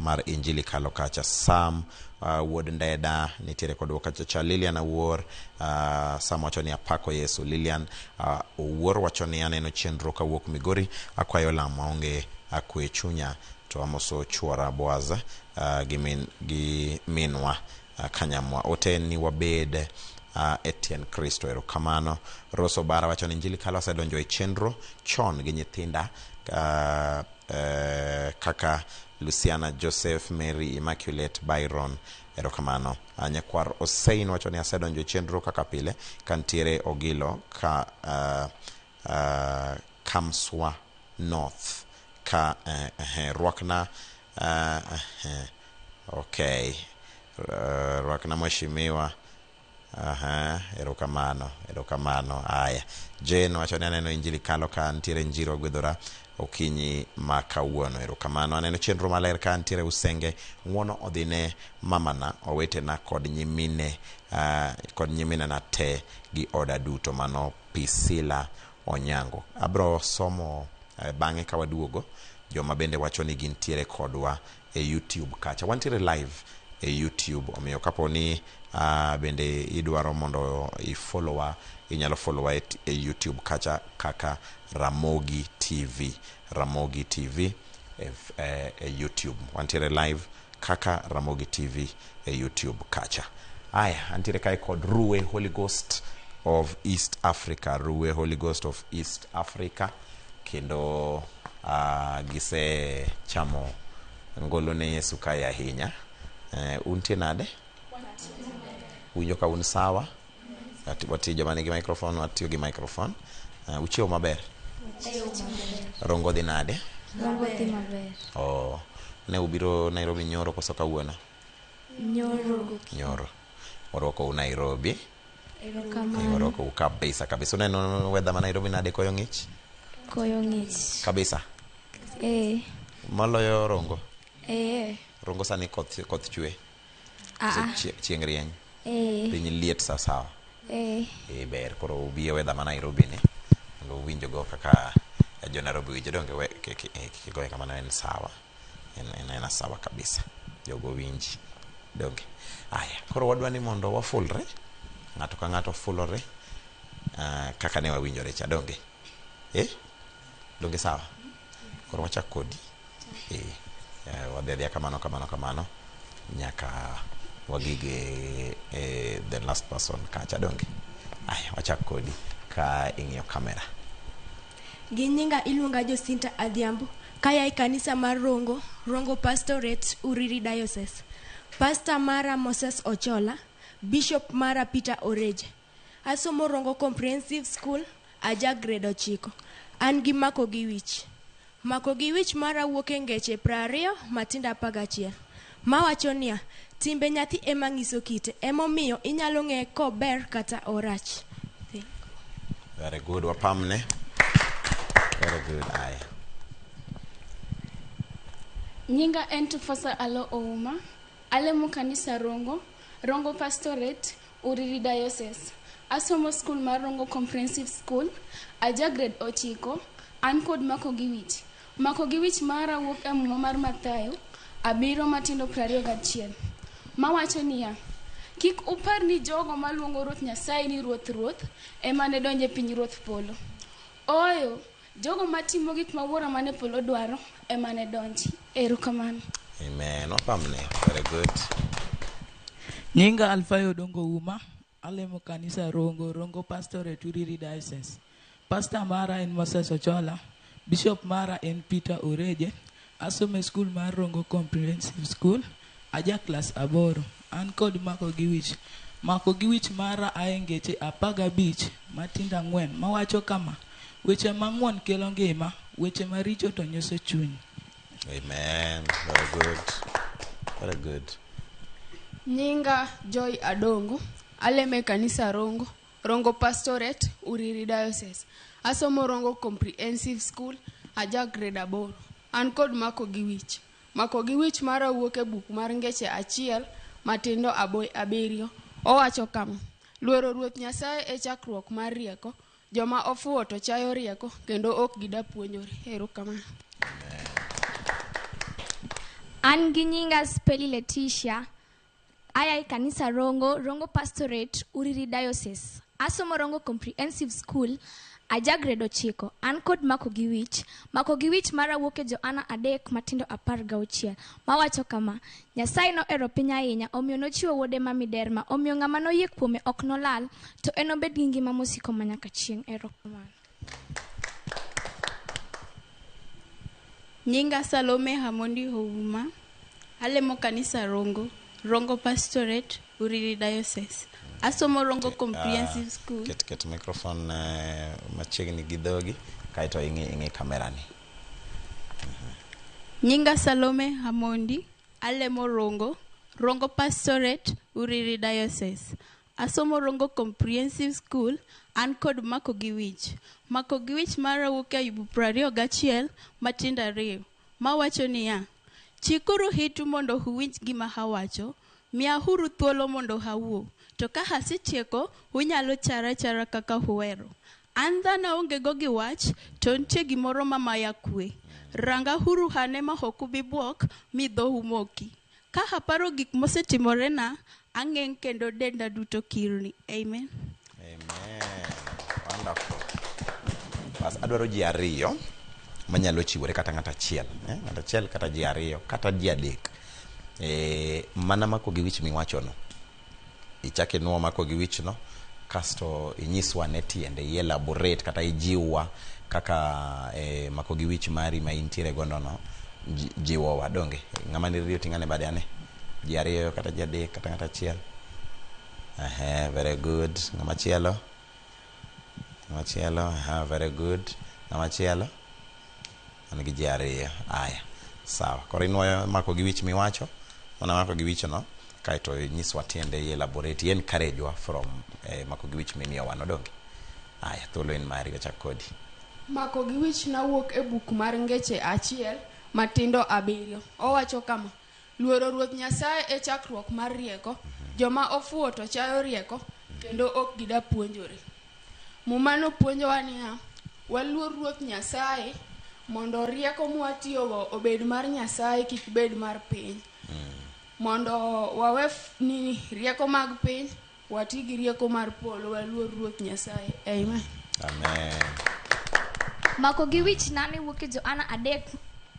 mar Injili kalo kacha. Sam wuod Ndeda nitiere kodwa kacha cha. Lilian Awuor Sam wacho ni apako Yesu. Lilian Awuor wacho ni aneno chenro kawuok Migori, akwayo lamo onge akwe chunya to amoso chuora Boaz gi minwa Kanyamwa. Oten ni wabed Etienne Kristo erokamano. Roso Bara wacho ni Injili kalo asedonjo e chenro chon gi nyithinda kaka Luciana, Joseph, Mary, Immaculate, Byron erokamano. Nyakwar Osein wacho ni asedonjo e chenro kaka pile kantiere Ogilo Kamswa North ka rwakna okay rwakna mheshimiwa erokamano. Aya, Jane wacho ni aneno Injili kalo ka ntiere Njiro Gwedhora okinyi ma kawuono erokamano. Aneno chenro maler ka ntiere Usenge ng'wono odhine mamana owetena kod nyimine na te gi oda duto. Mano Pisila Onyango. Abro somo bang'e ka waduogo joma bende wacho ni gintiere kodwa e YouTube kacha. Wantiere live e YouTube, omiyo kapo ni bende idwaro mondo ifollowa, inyalo followa e YouTube kacha kaka Ramogi TV e YouTube. Wantiere live kaka Ramogi TV e YouTube kacha. Aya, antiere kai kod Ruwe Holy Ghost of East Africa. Ruwe Holy Ghost of East Africa kendo gise chamo ngolo ne Yesu kaya ahinya. Untie nade? Unjo ka un sawa? Wati joma nigi microphone, watiyo gi microphone. Uchiew maber? Rongo dhi nade? Rongo dhi maber. Ne ubiro Nairobi nyoro koso kawuono? Nyoro. Oroko u Nairobi? Erokamano. Oroko u kabisa. Uneno weather ma Nairobi nade? Koyo ng'ich? Koyo ng'ich. Kabisa? Maloyo Rongo? Rongo sani koth chwe? Chieng' rieny? Piny liet sawa? Ber, koro ubi weather ma Nairobi ni mondo uwinjo go kaka jo Nairobi winjo. Donge kigoye kamano en sawa, en sawa kabisa, jogo winji donge. Aya, koro wadwa ni mondo wafulre, ng'ato ka ng'ato fulore kaka ne wawinjore cha. Donge donge sawa? Koro wachak kodi. Wadhedhia kamano nyaka wagige the last person kacha. Donge aya, wachak kodi ka ing'iyo kamera. Ginyinga iluonga Josinta Adhiambo, kaya e kanisa mar Rongo Pastorate, Uriri Diocese. Pastor mara Moses Ochola, Bishop mara Peter Oreje. Asomo Rongo Comprehensive School, aja grade 9. An gi mako gi wich mara wuok e ngeche 20 matinda 11. Mawacho niya, timbe nyathi ema ng'iso kite, emomiyo inyalo ng'e kober kata orach. Very good, wapamne. Very good. Aya. Nyinga Entufosa Alo Ouma, alemo kanisa Rongo Pastorate, Uriri Diocese. Asomo school mar Rongo Comprehensive School, aja grade 9. An kod mako gi wich mara wuok e muma mar Mathayo 7 matindo 21. Mawacho niya, kik upar ni jogo maluongo Ruoth Nyasaye ni ruoth ema ne donje piny Ruoth Polo. Oyo, jogo matimo gik ma Wuora mane polo dwaro ema ne donji. Erokamano. Amen. Wapamne. Very good. Nyinga Alfayo Dongo Uma, alemo kanisa Rongo Pastorate, Uriri Diocese. Pastor mara en Moses Ochola, Bishop mara en Peter Oreje. Asome school mar Rongo Comprehensive School, aja class 8. An kod mako gi wich mara aengeche 15 matinda 4 mawacho kama, weche mang'won kelo ngima, weche maricho to nyoso chuny. Amen. Very good. Very good. Nyinga Joy Adongo, aleme kanisa Rongo Pastorate, Uriri Diocese. Asomo Rongo Comprehensive School, aja grade 8. An kod mako gi wich mara wuok e buk mar ngeche 1 matindo 7. Owacho kama, luoro Ruoth Nyasaye e chakruok mar rieko, joma ofuwo to chayo rieko kendo ok gida puonjore. Erokamano. An gi nyinga Speli Leticia. Aya kanisa Rongo Pastorate, Uriri Diocese. Asomo Rongo Comprehensive School, aja grade 9. An kod Mako Giwich mara wuoke Joanna adek matindo 16. Mawacho kama, Nyasaye no ero piny ahinya, omiyo nochiwo wuode ma Miderma, omiyo ng'ama noyie kuome ok nolal, to enobed gi ngima mosiko manyaka chieng'. Erokamano. Nyinga Salome Hamondi Houma. Alemo kanisa Rongo Pastorate, Uriri Diocese. Asomo Rongo Comprehensive School. Ket microphone machiegni gi dhogi kaito ingi kamera ni. Nyinga Salome Hamondi. Alemo Rongo Pastorate, Uriri Diocese. Asomo Rongo Comprehensive School. An kod Mako Giwich mara wuoke Ayubu 21 matindo 2. Mawacho niya, chikuru hitu mondo uwinj gima hawacho, miahuru thuolo mondo hawuo, to ka hasetieko unyalo chara kaka huwero. An dhano onge go gi wach, to nitie gimoro mamaya kwe. Ranga huru hane ma ok ubi buok mi dho umoki. Ka haparo gik mosetimorena, ang'eng kendo denda duto kirni. Amen. Wonderful. Bas adwaro ji ariyo manyalo chiwore kata ng'ata achiel, ng'ata achiel kata ji ariyo kata ji adek. Mana Mako Giwich miwacho no. Ichake nuo Mako Giwich no kasto inyiswa ne tiende elaborate kata ijiwa kaka Mako Giwich mari ma intiere gono no jiwo wadonge. Ng'ama ni riyo tingane bade ane. Ji ariyo kata ji adek kata ng'ata achiel. Very good. Ng'ama chielo. Very good. Ng'ama chielo. An gi ji ariyo. Aya. Sawa. Koro inuoyo Mako Giwich miwacho. Mana Mako Giwich no. Kaito nyiswa tiende elaborate. Encourage wa from Mako Giwich mimiyo wano donge. Aya. Thuolo in mari wachak kodi. Mako Giwich na wuok e buk mar Ngeche 1 matindo 7. Owacho kama, luoro Ruoth Nyasaye e chakruok mar rieko, joma ofuwo to chayo rieko, kendo ok gida puonjore. Mumano puonjowa niya, waluor Ruoth Nyasaye mondo rieko mwatiyogo obed mar Nyasaye kik bed mar piny. Mondo wawe rieko mag piny, wati gi rieko mar polo, waluor Ruoth Nyasaye. Amen. Amen. Mako Giwich nane wuoke Joanna adek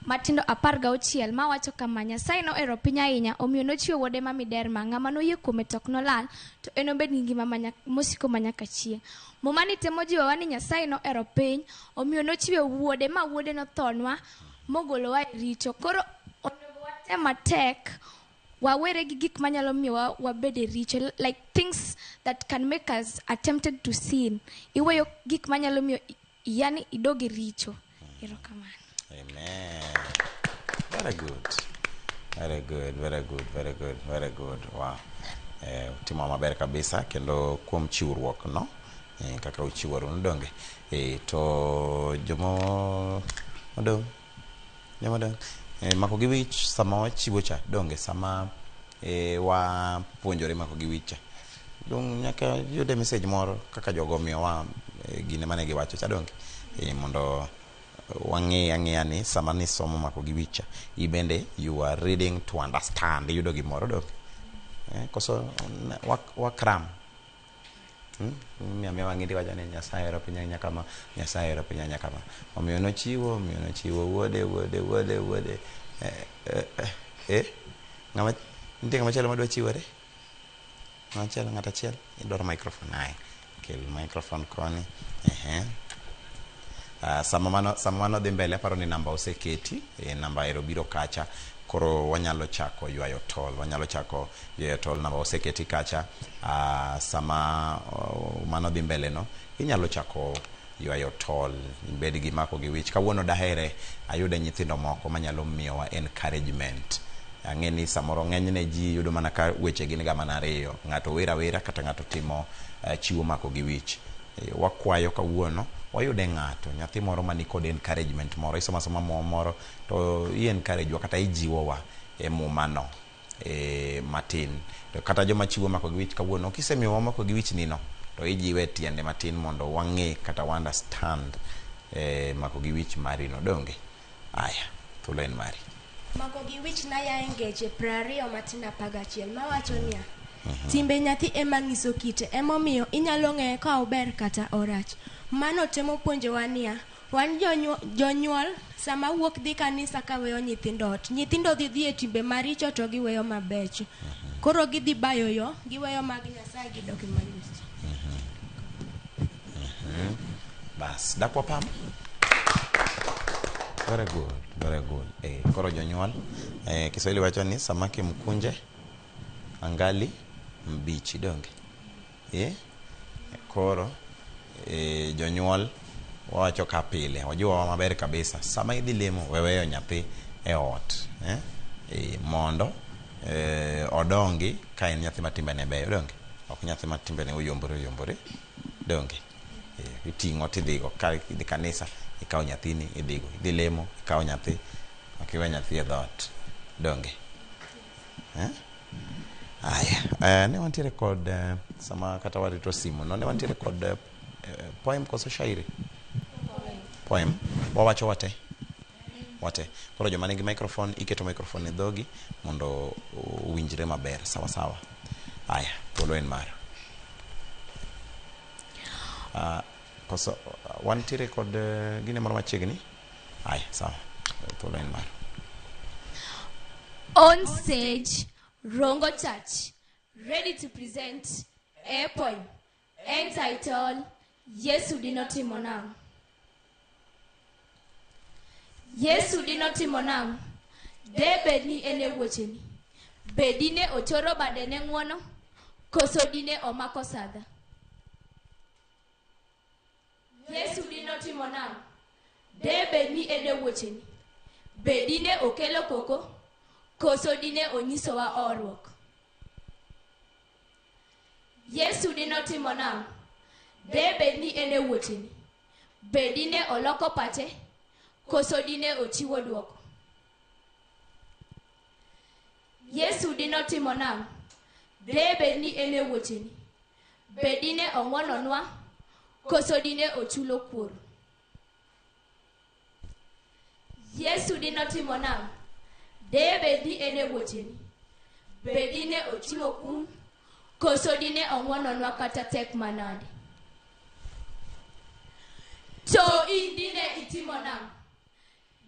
matindo 16 mawacho kama, Nyasaye no ero piny ahinya, omiyo nochiwo wuode ma Miderma, ng'ama noyie kuome tok nolal, to enobed gi ngima mosiko manyaka chieng'. Mumani temo jiwowa ni Nyasaye no ero piny, omiyo nochiwo wuode ma wuode nothonwa mogolowa e richo. Koro onego watem matek wawere gi gik manyalo miyo wabed e richo, like things that can make us attempted to sin. Iweyo gik manyalo miyo yani idogi richo. Erokamano. Amen. Very good. Wow. Timo maber kabisa kendo kuom chiwruok no. Kaka uchiworu ndonge. To jomo modong. Mako Giwich sama wachiwo cha donge sama wa puonjore Mako Giwich. Dong nyaka yude message moro kaka jogo miyowa gine mane giwacho cha donge. Mondo wang'e ni sama ni somo Mako Giwich ibende you are reading to understand yudo gimoro donge. Koso wakram. Miya wang'indi wacho ni Nyasaye ero piny ahinya kama, Nyasaye ero piny ahinya kama. Omiyo nochiwo wuode. Ng'ama nitie ng'ama chielo madwa chiwore? Ng'ata achiel idwaro microphone aye. Kel microphone koni. Sama mano dhi mbele aparo ni namba oseketi, namba ero biro kacha. Koro wanyalo chako ywayo tol. Namba oseketi kacha. Sama mano dhi mbele no, inyalo chako ywayo tol. Ibed gi Mako Giwich. Kawuono dahere ayude nyithindo moko manyalo miyowa encouragement. Ang'eni samoro ng'enyne ji yudo mana ka weche gin ga mana ariyo. Ng'ato wera kata ng'ato timo chiwo Mako Giwich. Wakwayo kawuono wayude ng'ato nyathi moro mani kod encouragement moro, isoma moro to encourage wa kata ijiwowa mumano matin. To kata joma chiwo Mako Giwich kawuono kisemiyowa Mako Giwich nino to ijiwe tiende matin mondo wang'e kata understand Mako Giwich mari no donge. Aya, thuolo en mari. Mako gi wich na ya engeche 20 matina 11 mawacho niya. Timbe nyathi ema nyiso kite, emomiyo inyalo ng'eye ka ober kata orach. Mano temo puonjowa niya, wan jonyuol sama wuok dhi kanisa ka weyo nyithindo ot. Nyithindo dhi e timbe maricho to giweyo mabecho. Koro gidhi bayo yo, giweyo mag Nyasaye gidok maricho. Bas, dakwa pam. Very good, very good. Koro jonyuol, Kiswahili wacho ni samaki mkunje angali mbichi donge. Koro jonyuol wacho ka pile, wajua maber kabisa. Sama idhi lemo weweyo nyathi e ot, mondo odongi ka en nyathi matimbe ne beyo donge. Ok nyathi matimbe ne uyombore donge. Iting'o tidhigo ka idhi kanisa ikawo nyathini idhigo, idhi lemo ikawo nyathi, okiwe nyathi e dhot donge. Aya, ne wantiere kod sama kata warito simu no, ne wantiere kod poem koso shairi. Poem wawacho wate. Koro joma nigi microphone iketo microphone e dhogi mondo uwinjre maber sawa. Aya, thuolo en mar. Koso wantiere kod gine moro machiegni. Aya, sawa. Thuolo en mar. On stage, Rongo Church, ready to present a poem entitled Yesu dinotimo nang'o. Yesu dinotimo nang'o, debed ni ene wuocheni, bedine otoro bade ne ng'wono, koso dine omako sadha. Yesu dinotimo nang'o, debed ni ene wuocheni, bedine okelo koko, koso dine onyisowa horuok. Yesu dinotimo nang'o, debed ni ene wuocheni, bedine oloko pache, koso dine ochiwo duoko. Yesu dinotimo nang'o, debed ni ene wuocheni, bedine ong'wononwa, koso dine ochulo kuoro. Yesu dinotimo nang'o, debed ni ene wuocheni, bedine ochiwo kum, koso dine ong'wononwa kata tek manade. To in dine itimo nang'o,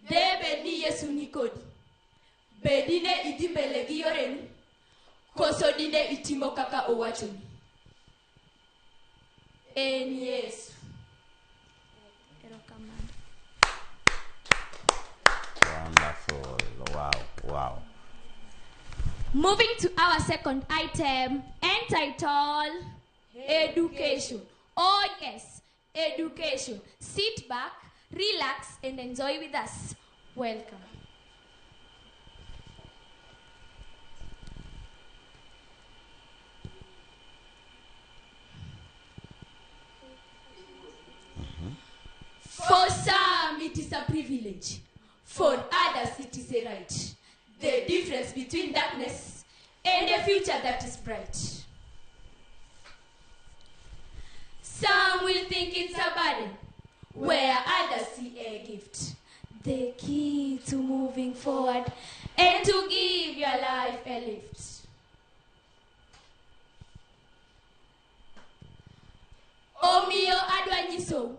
debed ni Yesu nikodi, bedine idhi mbele gi yoreni, koso dine itimo kaka owachoni. En Yesu. Wonderful. Wow. Moving to our second item entitled Education. Oh yes, education. Sit back, relax and enjoy with us. Welcome. For some it is a privilege, for others it is a right. The difference between darkness and a future that is bright. Some will think it's a burden, where others see a gift. The key to moving forward and to give your life a lift. Omiyo adwa nyiso,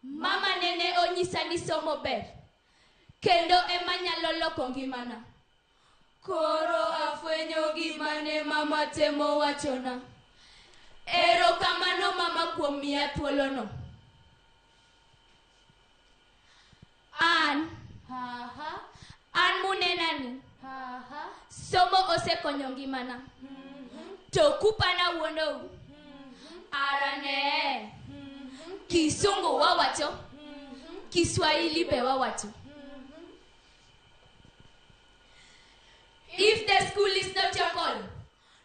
mama nene onyisa ni somo ber, kendo ema nyalo loko ngimana. Koro afwenyo gimane mama temo wachona. Erokamano mama kuom miya thuolono. An munenani, somo osekonyo ngimana. To kupana wuonou, arane, Kisungu wawacho, Kiswahili be wawacho. If the school is not your call,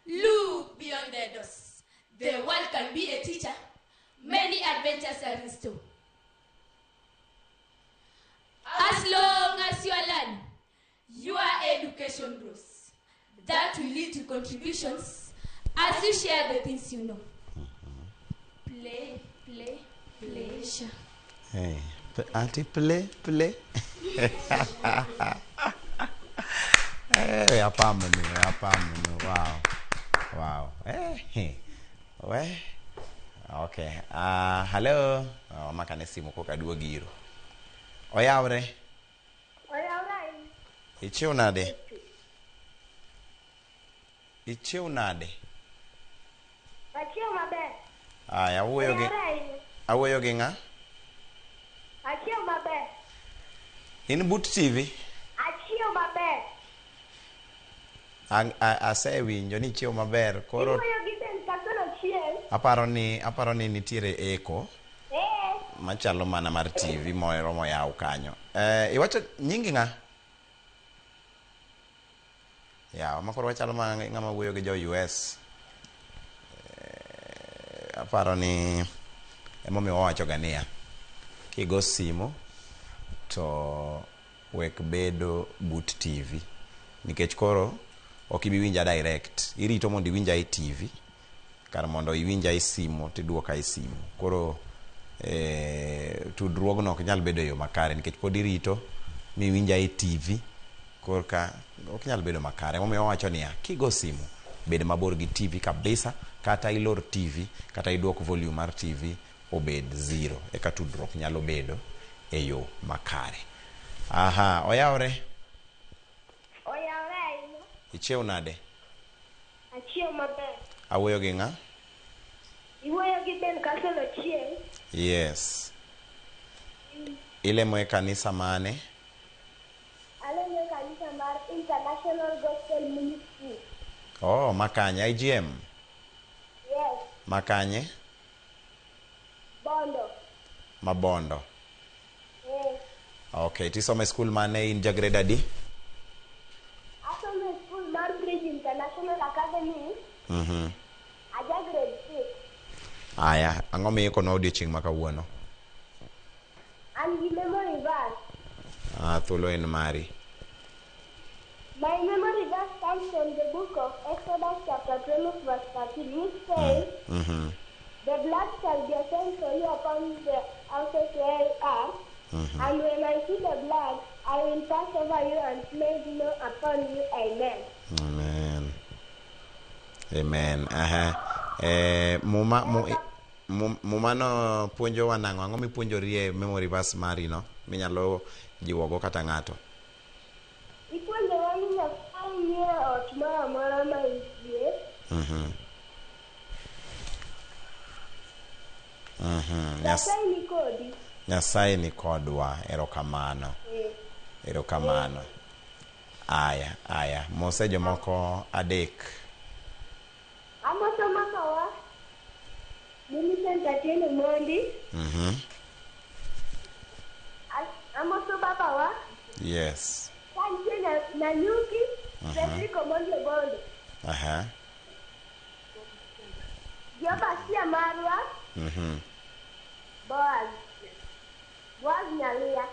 look beyond the doors. The world can be a teacher. Many adventures are in store. As long as you are learning, your education grows. That will lead to contributions as you share the things you know. Play, pleasure. Hey, auntie, play. Apamnu. Wow. We. Okay. Hello. Makane simu koka duogo iro. Oyawre. Ichiew nade? Achiew maber. Awuoyo gi ng'a? Achiew maber. In but TV? Achiew maber. Asewinjo ni chiew maber koro Iwuoyo gi Ben Kasolo chiel. aparo ni nitiere eko machalo mana mar TV moero moyaw kanyo. Iwacho nyingi ng'a? Ya, makoro wachalo ng'ama wuoyo gi jo US. Aparo ni emomiyo wawacho ga niya, kigo simu to wek bedo but TV nikech koro ok ibi winja direct, irito mondo iwinja e TV kar mondo iwinja e simu tiduoka e simu. Koro tudruogno ok nyal bedo yo makare nikech pod irito mi winja e TV korka ok nyal bedo makare. Emomiyo wawacho niya, kigo simu bed mabor gi TV kabisa, kata ilor TV kata iduok volume mar TV obed 0 eka tudruok nyalo bedo e yo makare. Oyawre. Ichiew nade? Achiew maber. Awuoyo gi ng'a? Iwuoyo gi Ben Kasolo chiel. Yes. Ilemo e kanisa mane? Alemo e kanisa mar International Gospel Ministry. Makanye? IGM? Yes. Makanye? Bondo. Mabondo. Yes. Okay, tisome school mane in jagrade adi? Asome school mar Bridge International Academy. Aja grade 6. Aya, ang'o miyo kono odiochieng' ma kawuono? An gi memory verse. Thuolo en mari. My memory verse comes from the book of Exodus chapter 12 verse 13, which says, the blood shall be a sign for you upon the houses where you are, and when I see the blood, I will pass over you and plague no upon you. Amen. Amen. Muma no puonjo wanang'o, ang'o mipuonjori e memory verse mari no minyalo jiwogo kata ng'ato? Ipuonjowa ni Nyasaye nie ot moro amora ma intie. Nyasaye ni kodi. Nyasaye ni kodwa. Erokamano. Erokamano. Aya. Mose jomoko adek. Amoso makawa. Millicent Atieno Mondi. Amoso babawa. Yes. Kantie Nanyuki. Frederick Omondi Bondo. Jobasia Marwa. Boaz Nyalia.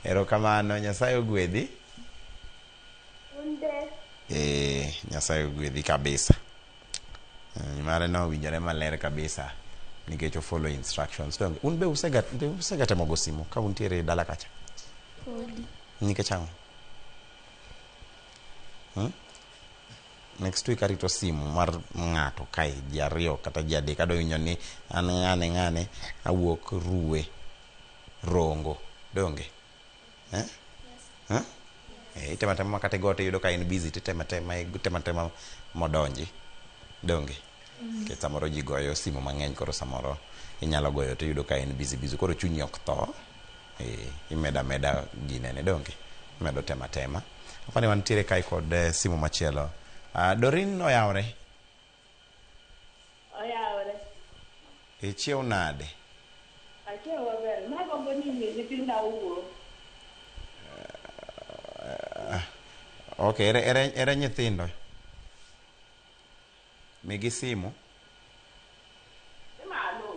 Erokamano. Nyasaye ogwedhi. Unde. Nyasaye ogwedhi kabisa. Mare no winjore maler kabisa nikech o follow instructions. Un be usegatemo go simu ka untiere dala kacha? Podi. Nikech ang'o? Next week arito simu mar ng'ato kae ji ariyo kata ji adek adowinjo ni an ng'ane awuok Ruwe Rongo donge? Itematema makata gote yudo ka in busy tematema modonji donge? Kech samoro ji goyo simu mang'eny koro samoro inyalo goyo to yudo ka in busy koro chunyi ok tho. Imeda ginene donge? Imedo tematema. Apani wantiere kai kod simu machielo. Dorin oyawre. Ichiew nade? Achiew maber. Magombo ni nyithinda uwo. Okay, ere nyithindo. Migi simu. Malo.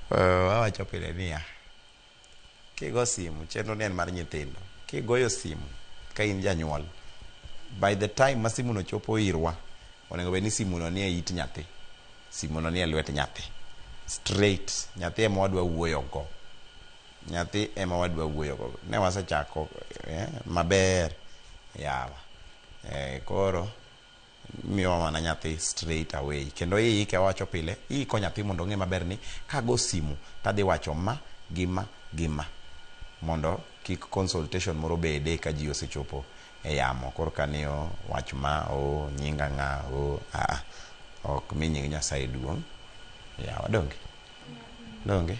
Wawacho pile niya, kigo simu chenro ni en mar nyithindo. Kigoyo simu ka in janyuol, by the time ma simu no chopo irwa, onego bed ni simu no nie it nyathi, simu no nie lwet nyathi straight. Nyathi ema wadwa wuoyo go, nyathi ema wadwa wuoyo go. Ne wasechako maber yawa. Koro miyo mana nyathi straight away, kendo iike wacho pile, iiko nyathi mondo ng'e maber ni kago simu tadhi wacho ma gima gima, mondo kik consultation moro bede ka ji osechopo e yamo. Koro kaniyo wach ma o nyinga ng'a o ok mi nying Nyasaye duong' yawa. Donge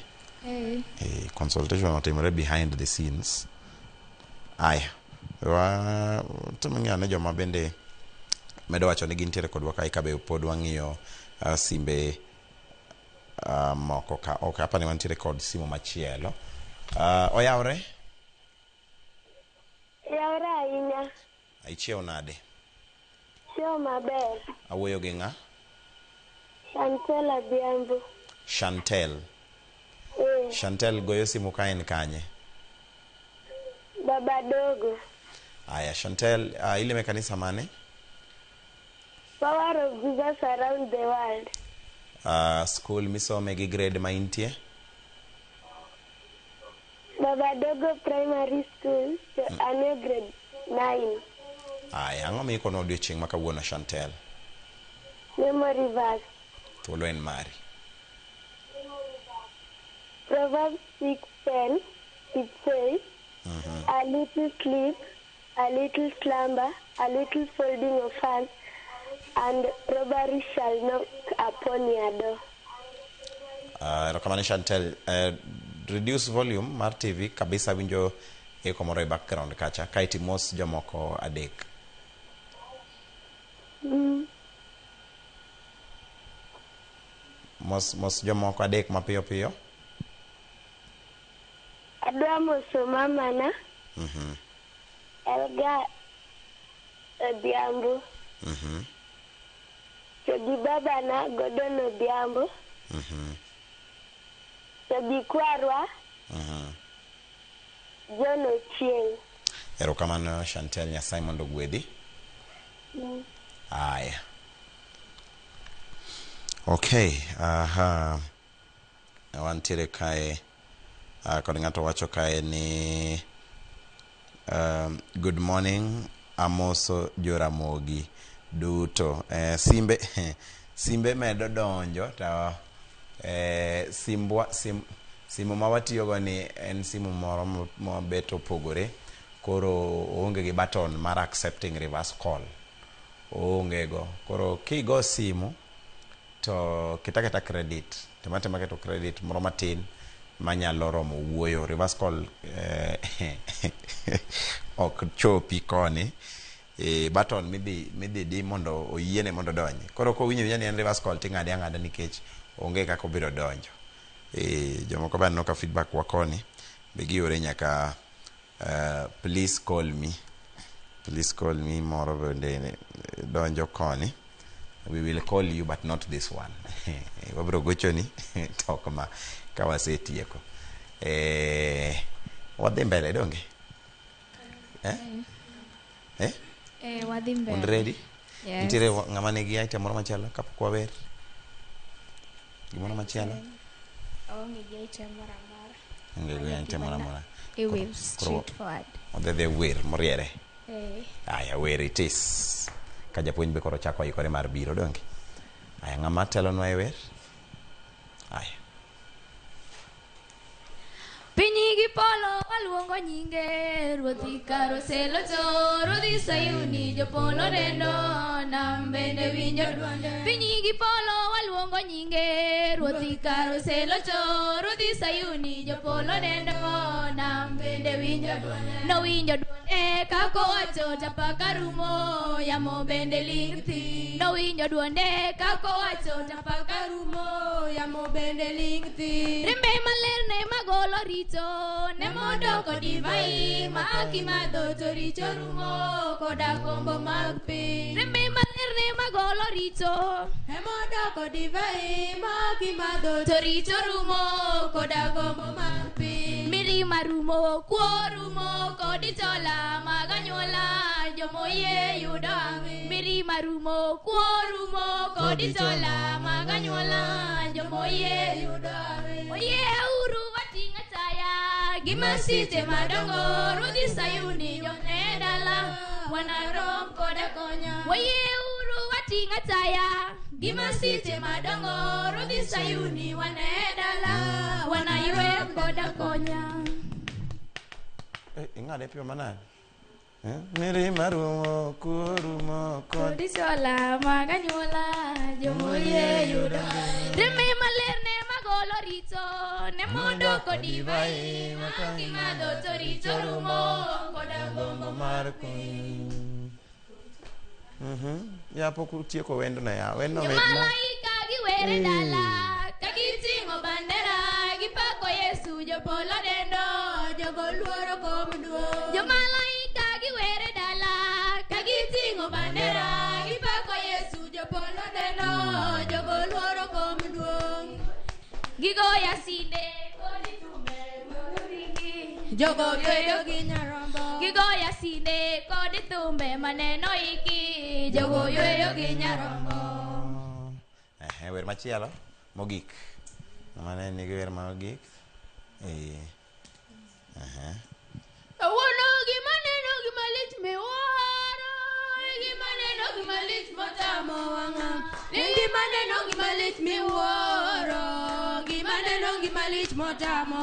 consultation otimore behind the scenes. Aya tuming'ane joma bende medo wacho ni gintiere kodwa ka ikabe pod wang'iyo simbe moko ka ok apa ne wantiere kod simu machielo. Oyawre ahinya. Aichiew nade? Chiew maber. Awuoyo gi ng'a? Chantel Adhiambo. Chantel. Chantel goyo simu ka en kanye? Baba Dogo. Aya Chantel, ilime kanisa mane? Power of Jesus Around the World. School misome gi grade ma intie? Baba Dogo Primary School, ane grade 9. Aya, ang'o mi ikono odiochieng' ma kawuono Chantel? Memory verse. Thuolo en mari. Proverbs 6:10, it says, a little sleep, a little slumber, a little folding of hands, and robbery shall knock upon your door. Rokamani Chantel, reduce volume mar TV kabisa, winjo eko moro e background kacha, kaiti mos jomoko adek. Mos jomoko adek mapiyo piyo. Adwa moso mamana. Elga Odhiambo. Jogi babana Godon Odhiambo. Jogi kwarwa. John Ochieng. Erokamano Chantel, Nyasaye mondo gwedhi. Aya. Okay, wantiere kae kod ng'ato wacho kae ni good morning, amoso Joramogi duto. Simbe medo donjo to simu ma watiyogo ni en simu moro mabet opogore, koro onge gi button mar accepting reverse call, onge go. Koro kigo simu to kita credit, tema keto credit moro matin manyalo romo wuoyo. Reverse call ok chopi koni, button midhi di mondo oyiene mondo donji. Koro kowinjo ni en reverse call ting'ade ang'ada nikech onge kaka obiro donjo. Jomoko ba no ka feedback wakoni be giore nyaka please call me moro bende donjo koni. We will call you but not this one. Wabro gochoni talk ma kawasetieko. Wadhi mbele donge? Wadhi mbele. Un ready? Yes. Nitiere ng'ama nigi item moro machielo kapok wawer? Gimoro machielo? Onge gi item moro amora. Onge gi item moro amora. Will straight forward. Odhe wer moriere. Aya, wer it is. Ka japuonj be koro chako ikore mar biro donge? Aya, ng'ama telonwa e wer? Aya. Pinyi gi polo waluongo nyinge, ruodhi karo selocho, ruodhi Sayuni jopolo rendo, nam bende winjo duonde. Pinyi gi polo waluongo nyinge, ruodhi karo selocho, ruodhi Sayuni jopolo rendo, nam bende winjo duonde. No winjo duonde kako wacho tapaka rumo, yamo bende ling thi. No winjo duonde kako wacho tapaka rumo, yamo bende ling thi. Rembe maler ne magolo rito, ne mondo kodivai maki madho to richo rumo koda kombo mag pi. Rembe maler ne magolo rito, ne mondo kodivai maki madho to richo rumo koda kombo mag pi. Mirima rumo, kuorumo, koditola, maganyuola, jomoye yudame. Mirima rumo, kuorumo, koditola, maganyuola, jomoye yudame. Oye uru watinga taya, gimasite madongo, rudi sayuni jonedala, wanarom koda konya. Oye uru watinga taya, gimasite madongo, rudi sayuni wanedala, wanaywe koda konya. Ingade pio mana? Mirima rumo, kuorumo, koditola, maganyuola, jomoye yudame. Reme malerne magolo rito, ne mondo kodivai, makimado torito rumo, koda bongo marco. Ya poco tieko wendo na ya wendo me. Malaika giwere dala, kagitingo bandera, gipako Yesu jopolo dendo, jogoluoro komduo. Jo malaika giwere dala, kagitingo bandera, gipako Yesu jopolo dendo, jogoluoro komduo. Gigoya sinde, kodi tumbe, moringi. Jogo yoyo ginyarombo. Gigoya sinde, kodi tumbe, maneno iki. Jogo yoyo ginyarombo. Wer machielo mogik. Mane nigi wer mogik. Awuono gimaneno gimalich miwuoro, gimaneno gimalich motamo wang'a. Gimaneno gimalich miwuoro, gimaneno gimalich motamo.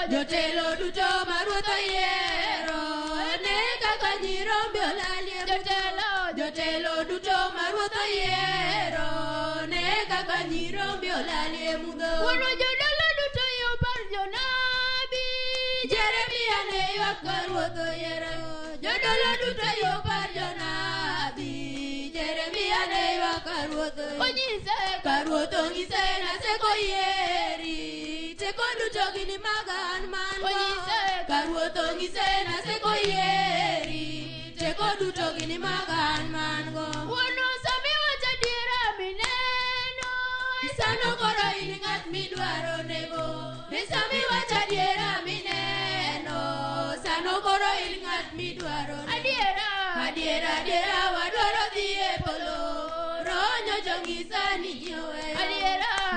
Jotelo duto ma ruoth oyiero, ne kaka nyirombe olalie. Jotelo duto ma ruoth oyiero, ne kaka nyirombe olalie mudho. Wuono jodolo duto yo par jonabi, Jeremia ne ywak ka ruoth oyiero. Jodolo duto yo par jonabi, Jeremia ne ywak ka ruoth oyiero. Ka ruoth onyise naseko yieri, teko duto gini magan mango. Ka ruoth onyise naseko yieri, teko duto gini magan mango. Wuono sami wacha diera mineno, isano koro in ng'at midwaro nego. Sami wacha diera mineno, sano koro in ng'at midwaro nego. Adiera wadwaro dhi e polo, ronyo jong'isa ni ji oweyo.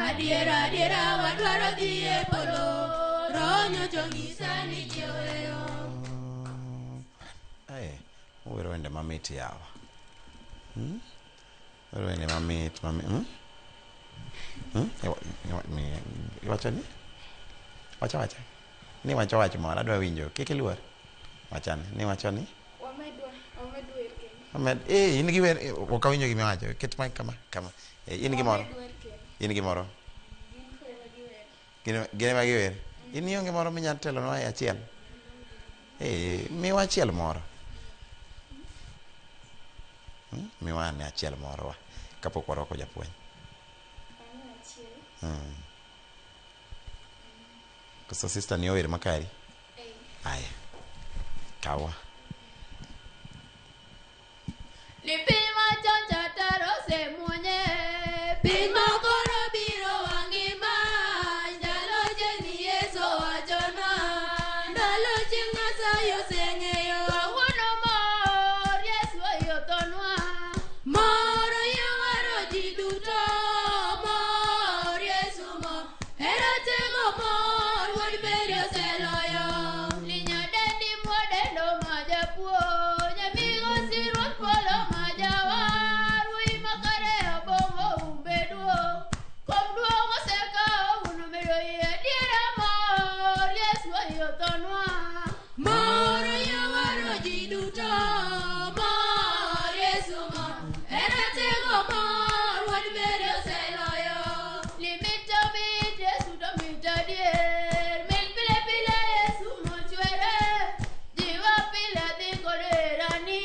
Adiera wadwaro dhi e polo, ronyo jong'isa ni ji oweyo. Wero wende mamit yawa. Wero wende mamit. Iwacho ni? Wacha. Ni wacho moro adwa winjo. Kik iluor. Wachane. Ni wacho ni? Wamed. In gi wer ok awinjo gima wacho. Ket mic kama. In gi moro. Gine ma giwer. In ionge moro minyalo telo nwa achiel. Miwa achiel moro. Miwane achiel moro wa. Kapok warwako japuonj. Koso sister ni ower makari. Aya. Kawa. Lipima choncha taro se muonye, pima koro biro wangima, ndalo jeni Yesu wachona, ndalo chinga sayo seng'eyo. Kawuono mor Yesu oyothonwa, mor yawaro ji duto, mor Yesu mor, hera tego mor, wuod beri oseloyo. Linyadendi mwadendo majapuonj, amigo sirwak polo majawar, wi makare abongo umbeduo, kom duong' osekao uno medo yie diera mor, Yesu oyothonwa. Mor yawaro ji duto, mor Yesu mor, hera tego mor, wuod beri oseloyo. Limito mit Yesu to mit adier, mil pile pile Yesu mochwere, jiwa pile dhi kod herani,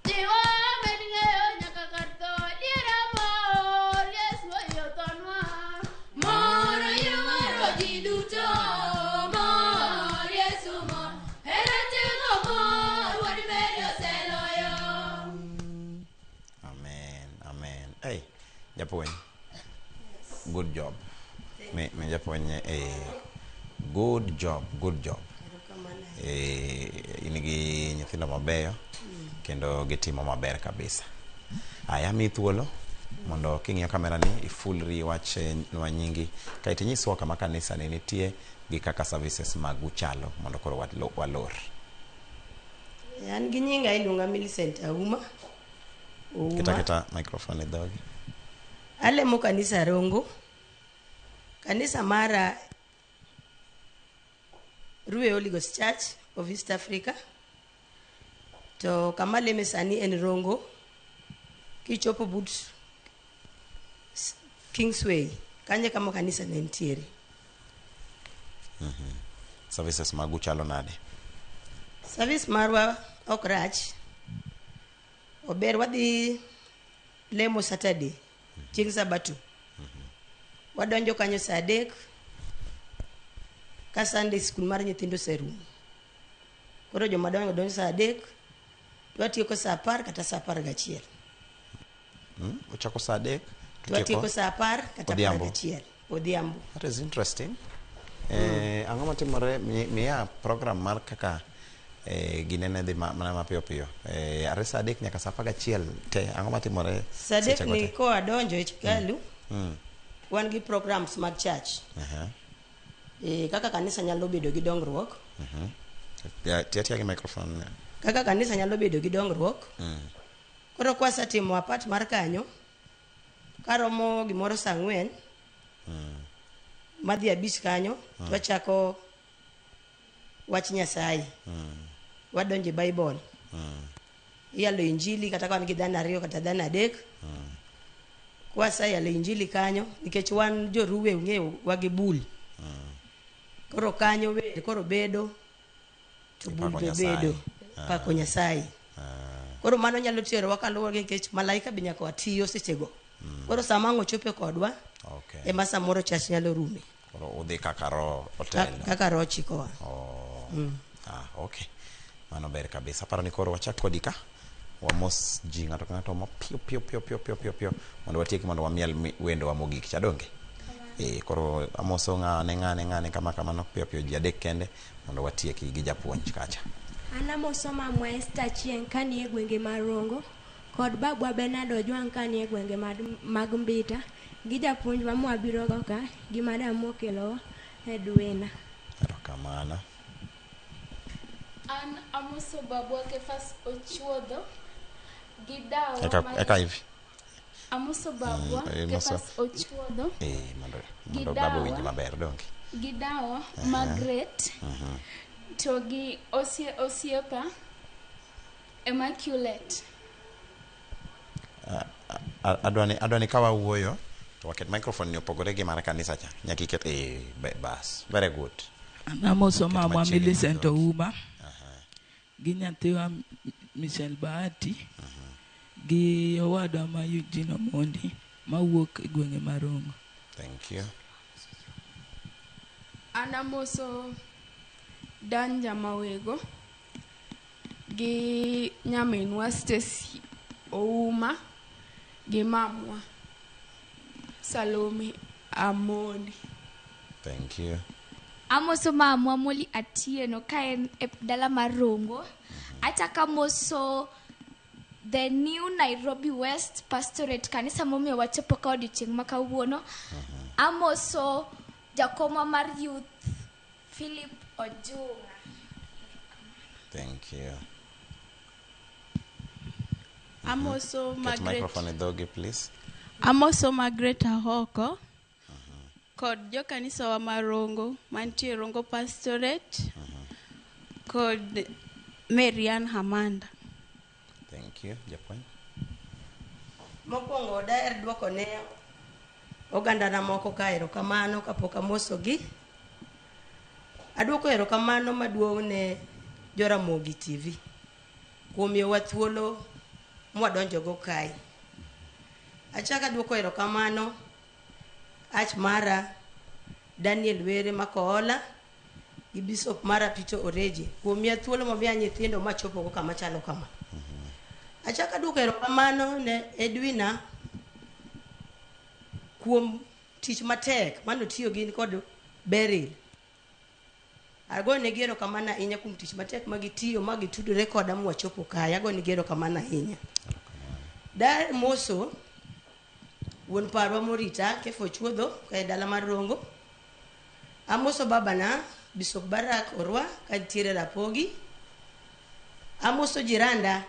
jiwa med ng'eyo nyaka kar tho, diera mor Yesu oyothonwa. Mor yawaro ji duto, mor Yesu mor, hera tego mor, wuod beri oseloyo. Amen. Hey, japuonj. Good job. Me japuonj Good job. In gi nyithindo mabeyo kendo gitimo maber kabisa. Aya mi thuolo mondo king'iyo kamera ni ifulri wach nwa nyingi kaiti nyiswa kama kanisa ni nitie gi kaka services mag uchalo mondo koro walor. An gi nyinga iluonga Millicent Auma. Kita microphone e dhogi. Alemo kanisa Rongo. Kanisa mara Ruwe Holy Ghost Church of East Africa. To kama leme sani en Rongo. Kichopo but Kingsway. Kanye kama kanisa na ntiere. Services mag uchalo nade? Service marwa okrach. Ober wadhi lemo Saturday. Chieng' Sabato. Wadonjo kanyo saa 3. Ka Sunday school mar nyithindo serum. Koro joma donjo saa 3. Twatieko saa 10 kata saa 11. Uchako saa 3? Twatieko saa 10 kata 11. Odhiambo. That is interesting. Ang'o matimore miya program mar kaka ginene dhi mana mapiyo piyo. Are saa 3 nyaka saa 11 te ang'o matimore? Saa 3 ni ko adonjo e chikalu. Wan gi programs mag church. Kaka kanisa nyalo bedo gi dongruok. Tiatia gi microphone. Kaka kanisa nyalo bedo gi dongruok. Koro kwasatimo apart mar kanyo. Karomo gimoro saa 4. Madhi abich kanyo. Twachako wach Nyasaye. Wadonje Bible. Iyalo injili kata kwan gi dhano 2 kata dhano 3. Kwasa yalo injili kanyo nikech wan joruwe ung'eyo wagi bul. Koro kanyo wede koro bedo to bul bedo pako Nyasaye. Koro mano nyalo tero wakaluwore nikech malaika be nyaka watiyo sechego. Koro sama ngochope kodwa. E masa moro church nyalo rume. Koro udhi kaka ro hotel. Kaka ro chikowa. Okay. Mano ber kabisa. Paro ni koro wachak kodika. Wamos ji ng'ato ka ng'ato pio mondo watieki mondo wamiel wendo wa mogik chadonge. Koro amoso ng'ane kama no pio ji adek kende mondo watieki gi japuonj kacha. Ana mosoma Esther Chieng kani e gwenge mar Rongo kod babwa Bernardo Jwang kani e gwenge mag Mbita gi japuonj wa mwabiro go ka gi madam mokelo Edwina. Erokamano. An amoso babwa Kefas Ochuodho gidawa eka hivi. Amoso babwa Kefas Ochuodho. Mondo babo winji maber donge. Gidawa Margaret. To gi Osiepa Immaculate. Adwani kawa wuoyo to waket microphone ni opogore gi mar kanisa cha nyaki ket bas. Very good. Amoso mama Millicent Ouma. Gi nyathiwa Michelle Bahati. Gi owadwa ma Eugene Omondi mawuok e gwenge mar Rongo. Thank you. Anamoso Danja Mawego gi nyaminwa Stacy Ouma gi mamwa Salome Amondi. Thank you. Amoso mamwa Moli Atieno kaen e dala mar Rongo. Ataka moso the new Nairobi West Pastorate kanisa momiyo wachopo ka odiochieng' ma kawuono. Amoso jakoma mar youth Philip Ojunga. Thank you. Amoso Margaret. Get microphone in doggy, please. Amoso Margaret Ahoko. Kod jo kanisa wa Marongo, mantie Rongo Pastorate. Kod Marian Hamanda. Thank you. Japan. Mokwongo daher duoko ne oganda na moko ka erokamano kapok amosogi. Aduoko erokamano maduong' ne Joramogi TV kuom miyowa thuolo mwadonjogo kae. Achaka duoko erokamano ach mara Daniel Were Makoola gi Bishop mara Peter Oreje kuom miya thuolo momiya nyithindo machopogo kama chalo kama. Achaka duoko erokamano ne Edwina kuom tich matek mano tiyo gi kod Beryl Ago ne gero kamana inya kum tich matek magitiyo magitudore koda mwachopo kaya. Ago ne gero kamana inya. Dar moso won parwa morita kefo chuodho ka dala mar Rongo. Amoso babana Bishop Barak Orwa kantiere Rapogi. Amoso jiranda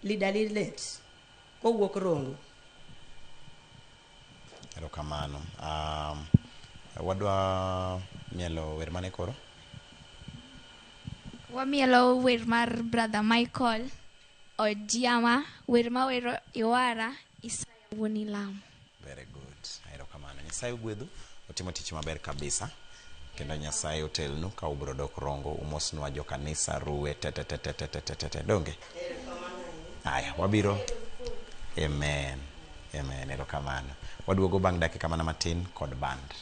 Lidalilet kowuok Rongo. Erokamano. Wadwa mielo wer mane koro? Wamielo wer mar Brother Michael Ojiama, wer ma wero Iwara Isaya Wonilam. Very good. Erokamano. Nyasaye gwedhu, otimo tich maber kabisa. Kendo Nyasaye otelnu ka ubro dok Rongo umosnwa jo kanisa ruwe donge. Aya, wabiro. Amen. Amen. Erokamano. Waduogo bang' dakika mana matin kod band.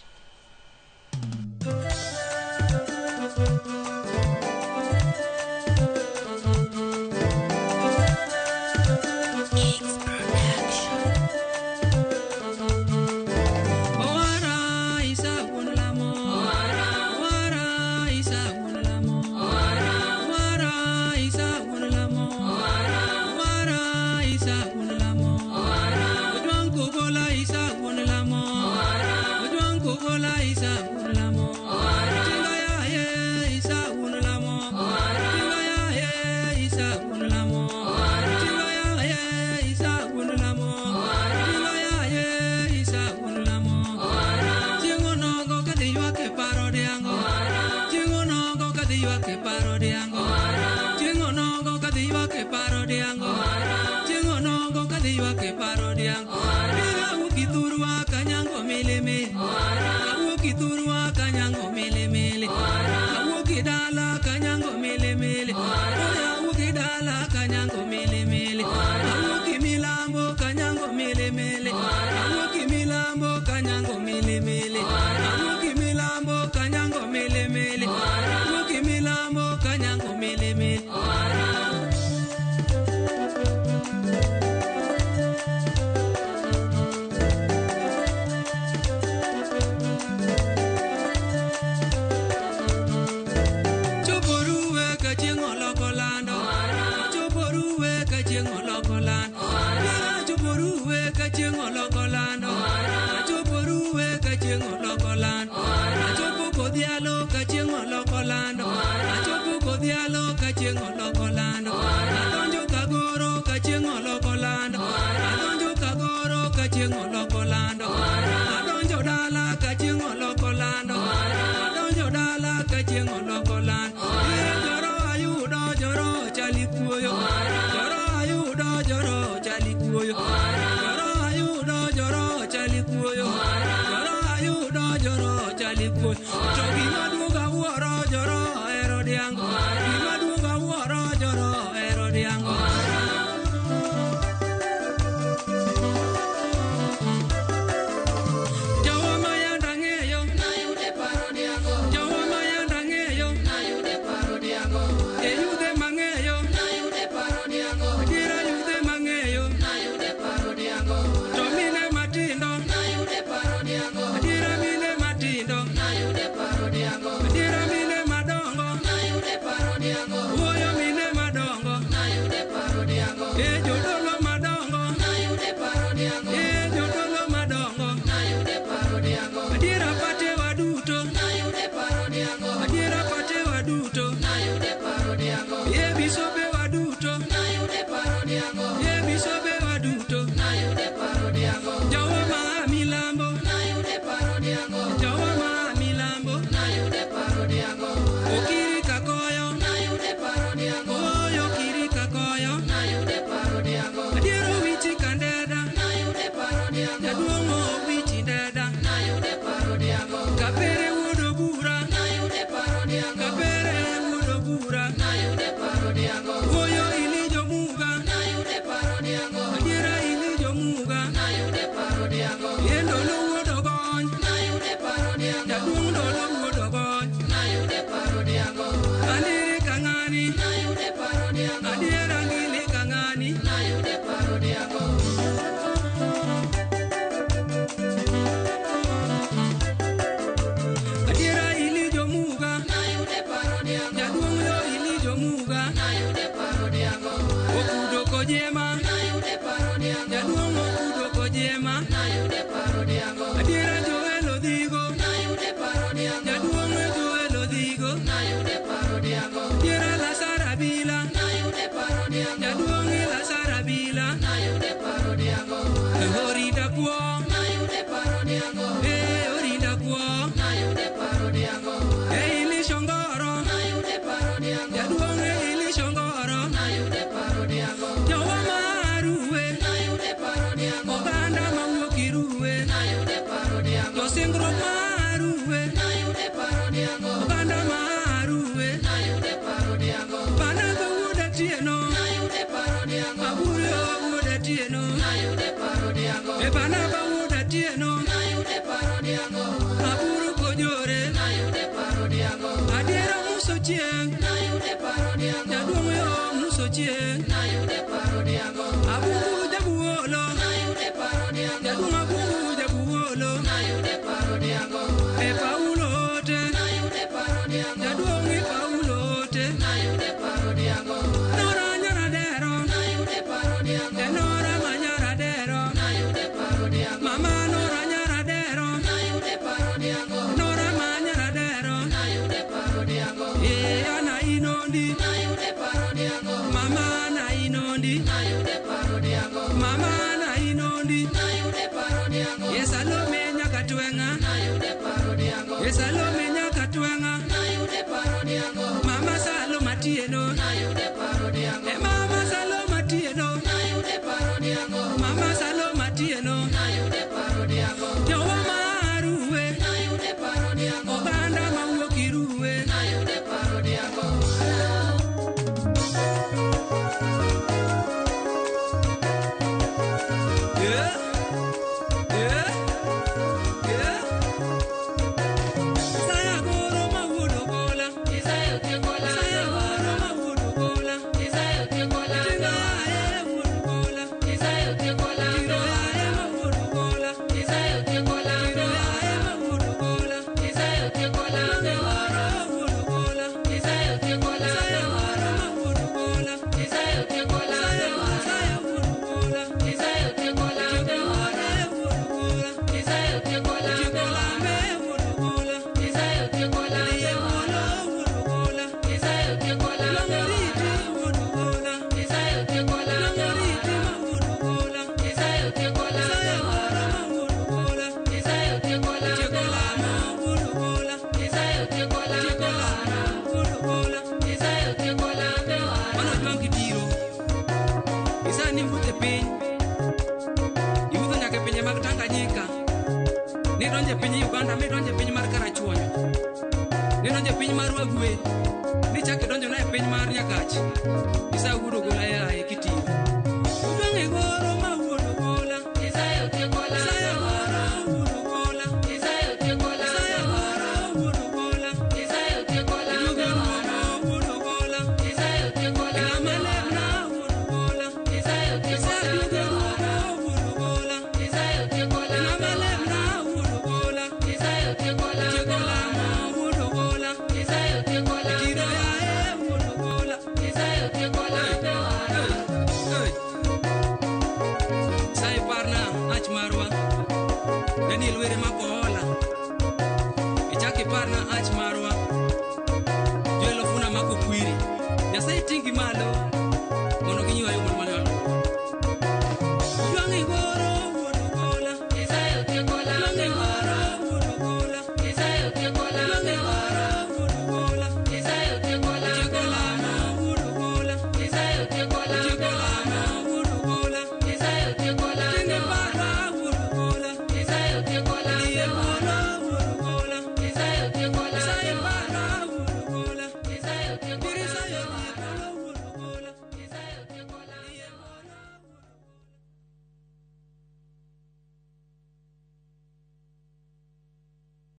Adiera mine madongo, na yude parodiango. orinda kwa ili shongoro jaduong ili shongoro jowa maruwe oganda mawuok iruwe josingruok maruwe oganda maruwe bana wuoda tieno abuyo wuoda tieno e bana wuoda tieno aburu kojore adiera muso chieng jaduong yo muso chieng abubu jabuolo jaduong abubu jabuolo e paulote jaduong e paulote nora nyara dero e nora manyara dero mama nora nyara dero nora manyara dero e ana inondi mama na inondi mama na inondi yesalome nyaka twenga yesalome nyaka twenga mama salo matieno e mama salo matieno mama salo matieno jowa maruwe oganda mawuok iruwe Saya goro mawuodo gola Saya goro mawuodo gola Tinga ae mawuodo gola Tiro ae mawuodo gola Tiro ae mawuodo gola Mange waro mawuodo gola Saya waro mawuodo gola Saya mawuodo gola Nidonje piny Uganda, midonje piny mar Karachuonyo, nidonje piny mar Wagwe, nichak idonjo na e piny mar Nyakach, isa wuodo gola e Kitiyo. Udwang' e goro ma wuodo gola, Saya goro wuodo gola, Saya goro wuodo gola, Iluga ruomo wuodo gola, Ilama lemna wuodo gola, Isa duga ruomo wuodo gola, Ilama lemna wuodo gola, Tiegola mo wuodo gola, Tiro yae wuodo gola. Sai parna ach marwa Daniel were makohola Ichaki parna ach marwa Joelo funa mako kwiri Nyasai tingi malo Mono ginywa yumo malo